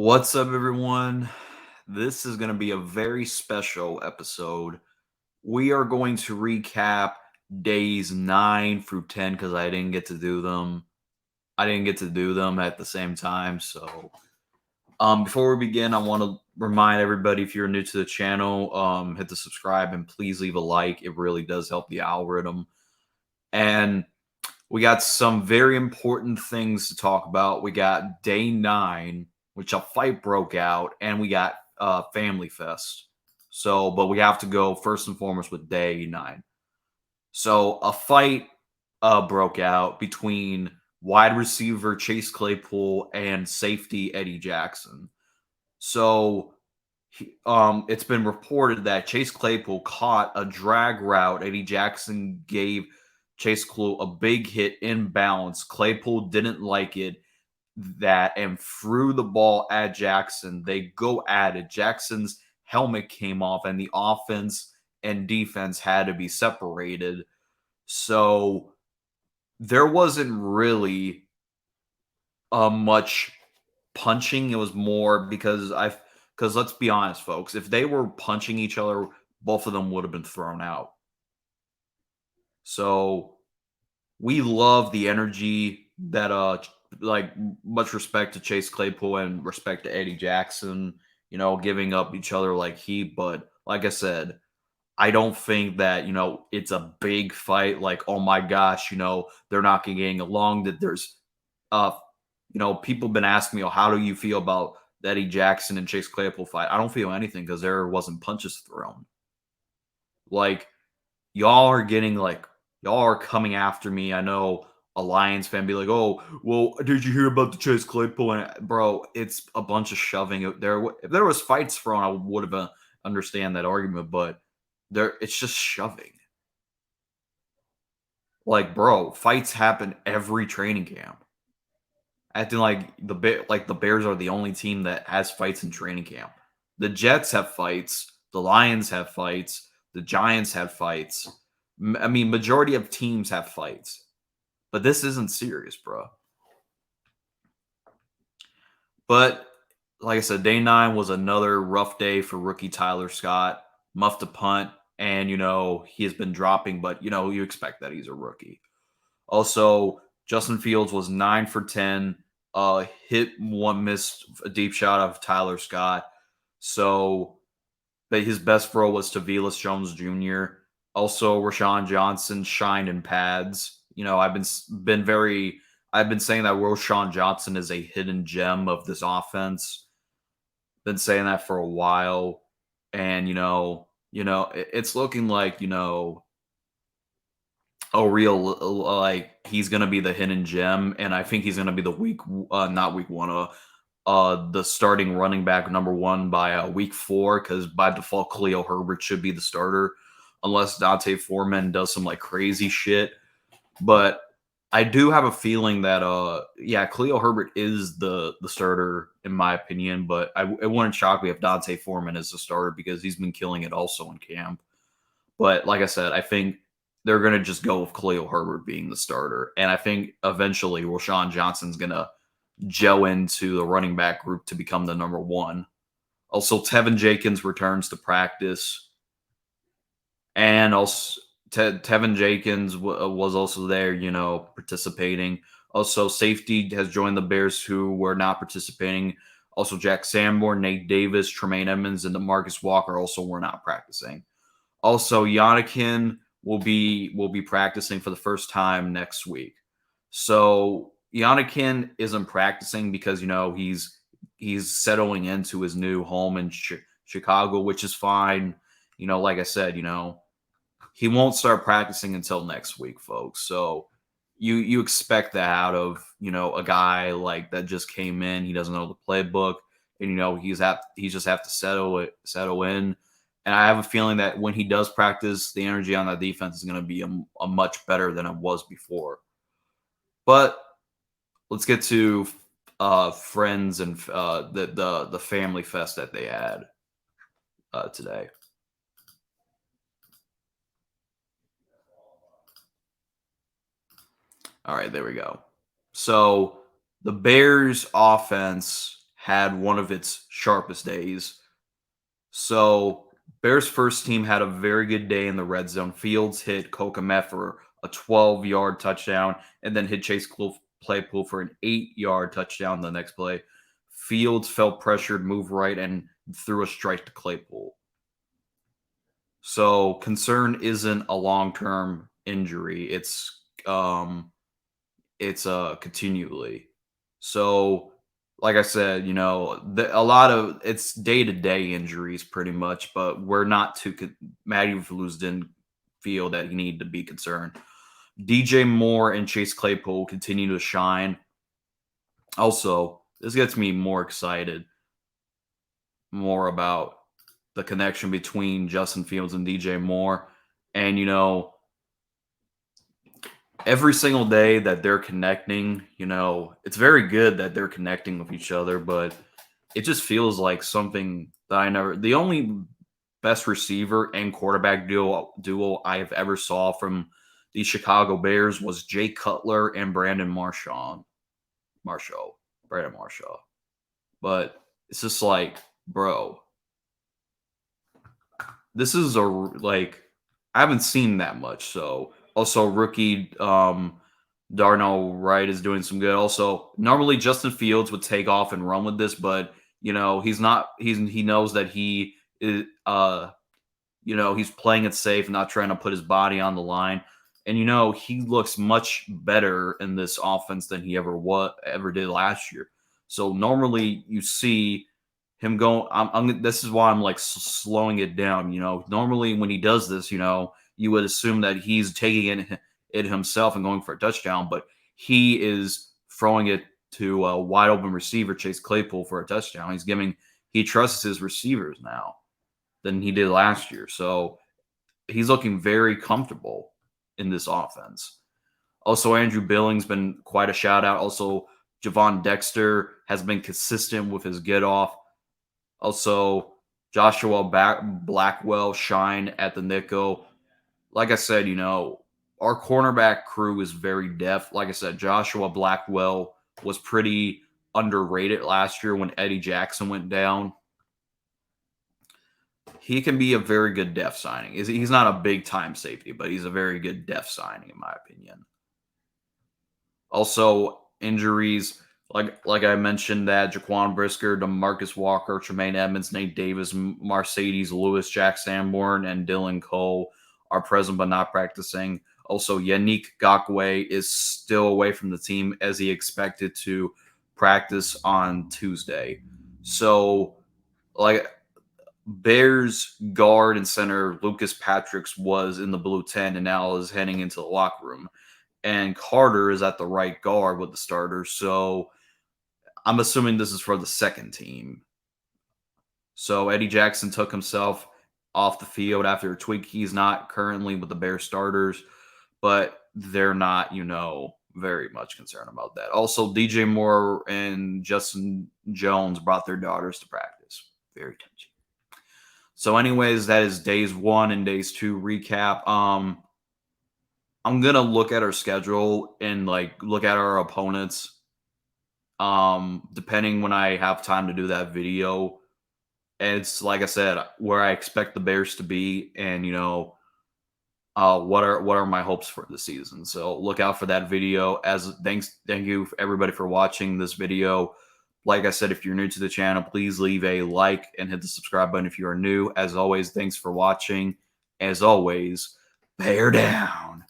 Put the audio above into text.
What's up, everyone? This is going to be a very special episode. We are going to recap days 9 through 10 because I didn't get to do them. I didn't get to do them at the same time. Before we begin, I want to remind everybody if you're new to the channel, hit the subscribe and please leave a like. It really does help the algorithm. And we got some very important things to talk about. We got day 9, which a fight broke out, and we got Family Fest. But we have to go first and foremost with day 9. So a fight broke out between wide receiver Chase Claypool and safety Eddie Jackson. So it's been reported that Chase Claypool caught a drag route. Eddie Jackson gave Chase Claypool a big hit in balance. Claypool didn't like it that and threw the ball at Jackson. They go at it. Jackson's helmet came off, and the offense and defense had to be separated. So there wasn't really much punching. It was more because let's be honest, folks, if they were punching each other, both of them would have been thrown out. So we love the energy that like much respect to Chase Claypool and respect to Eddie Jackson, giving up each other like heat. But like I said, I don't think that, it's a big fight. Like, oh my gosh, they're not getting along. That there's uh people been asking me, oh, how do you feel about the Eddie Jackson and Chase Claypool fight? I don't feel anything because there wasn't punches thrown. Like, y'all are getting like y'all are coming after me. I know a Lions fan be like, "Oh, well, did you hear about the Chase Claypool?" And bro, it's a bunch of shoving. If there was fights thrown, I would have understand that argument, but it's just shoving. Like, bro, fights happen every training camp. Acting like the Bears are the only team that has fights in training camp. The Jets have fights, the Lions have fights, the Giants have fights. I mean, majority of teams have fights, but this isn't serious, bro. But like I said, day 9 was another rough day for rookie Tyler Scott. Muffed a punt, and he has been dropping, but you expect that he's a rookie. Also, Justin Fields was 9 for 10. Hit one, missed a deep shot of Tyler Scott. So, but his best throw was to Velus Jones Jr. Also, Rashawn Johnson shined in pads. I've been saying that Rashawn Johnson is a hidden gem of this offense. Been saying that for a while, and it's looking like a real like he's gonna be the hidden gem, and I think he's gonna be the not week one, the starting running back number one by week 4 because by default Khalil Herbert should be the starter unless Dante Foreman does some like crazy shit. But I do have a feeling that yeah, Khalil Herbert is the starter in my opinion, but it wouldn't shock me if Dante Foreman is the starter because he's been killing it also in camp. But like I said, I think they're going to just go with Khalil Herbert being the starter. And I think eventually Rashawn Johnson's going to gel into the running back group to become the number one. Also, Tevin Jenkins returns to practice. And also, Tevin Jenkins was also there, participating. Also, safety has joined the Bears who were not participating. Also, Jack Sanborn, Nate Davis, Tremaine Edmonds, and DeMarcus Walker also were not practicing. Also, Yannick will be practicing for the first time next week. So Yannick isn't practicing because he's settling into his new home in Chicago, which is fine. Like I said, he won't start practicing until next week, folks. So you expect that out of a guy like that just came in. He doesn't know the playbook, and he just have to settle in. And I have a feeling that when he does practice, the energy on that defense is going to be a much better than it was before. But let's get to friends and the family fest that they had today. All right, there we go. So the Bears offense had one of its sharpest days. So Bears first team had a very good day in the red zone. Fields hit Kokomet for a 12-yard touchdown and then hit Chase Claypool for an 8-yard touchdown the next play. Fields felt pressured, moved right, and threw a strike to Claypool. So concern isn't a long-term injury. It's continually. So like I said, a lot of it's day-to-day injuries pretty much, but we're not too Matty Eberflus didn't feel that he needed to be concerned. DJ Moore and Chase Claypool continue to shine. Also, this gets me more excited more about the connection between Justin Fields and DJ Moore. And every single day that they're connecting, it's very good that they're connecting with each other, but it just feels like something that the only best receiver and quarterback duo I have ever saw from the Chicago Bears was Jay Cutler and Brandon Marshall. But it's just like, bro, this is I haven't seen that much. So also rookie Darnell Wright is doing some good. Also, normally Justin Fields would take off and run with this, but he knows that he is he's playing it safe, not trying to put his body on the line. And he looks much better in this offense than he ever did last year. So normally you see him go. This is why I'm like slowing it down. Normally when he does this, you would assume that he's taking it himself and going for a touchdown, but he is throwing it to a wide open receiver, Chase Claypool, for a touchdown. He trusts his receivers now than he did last year. So he's looking very comfortable in this offense. Also, Andrew Billings been quite a shout out. Also, Javon Dexter has been consistent with his get off. Also, Joshua Blackwell shine at the nickel. Like I said, our cornerback crew is very deft. Like I said, Joshua Blackwell was pretty underrated last year when Eddie Jackson went down. He can be a very good depth signing. He's not a big time safety, but he's a very good depth signing in my opinion. Also, injuries like I mentioned, that Jaquan Brisker, DeMarcus Walker, Tremaine Edmonds, Nate Davis, Mercedes Lewis, Jack Sanborn, and Dylan Cole are present but not practicing. Also, Yannick Ngakoue is still away from the team as he expected to practice on Tuesday. So, Bears guard and center Lucas Patricks was in the blue tent and now is heading into the locker room. And Carter is at the right guard with the starters. So I'm assuming this is for the second team. So Eddie Jackson took himself off the field after a tweak. He's not currently with the Bears starters, but they're not, very much concerned about that. Also, DJ Moore and Justin Jones brought their daughters to practice. Very touching. So anyways, that is days 1 and days 2 recap. I'm going to look at our schedule and look at our opponents. Depending when I have time to do that video. And it's like I said, where I expect the Bears to be and what are my hopes for the season. So look out for that video. Thank you everybody for watching this video. Like I said, if you're new to the channel, please leave a like and hit the subscribe button if you are new. As always, thanks for watching. As always, bear down.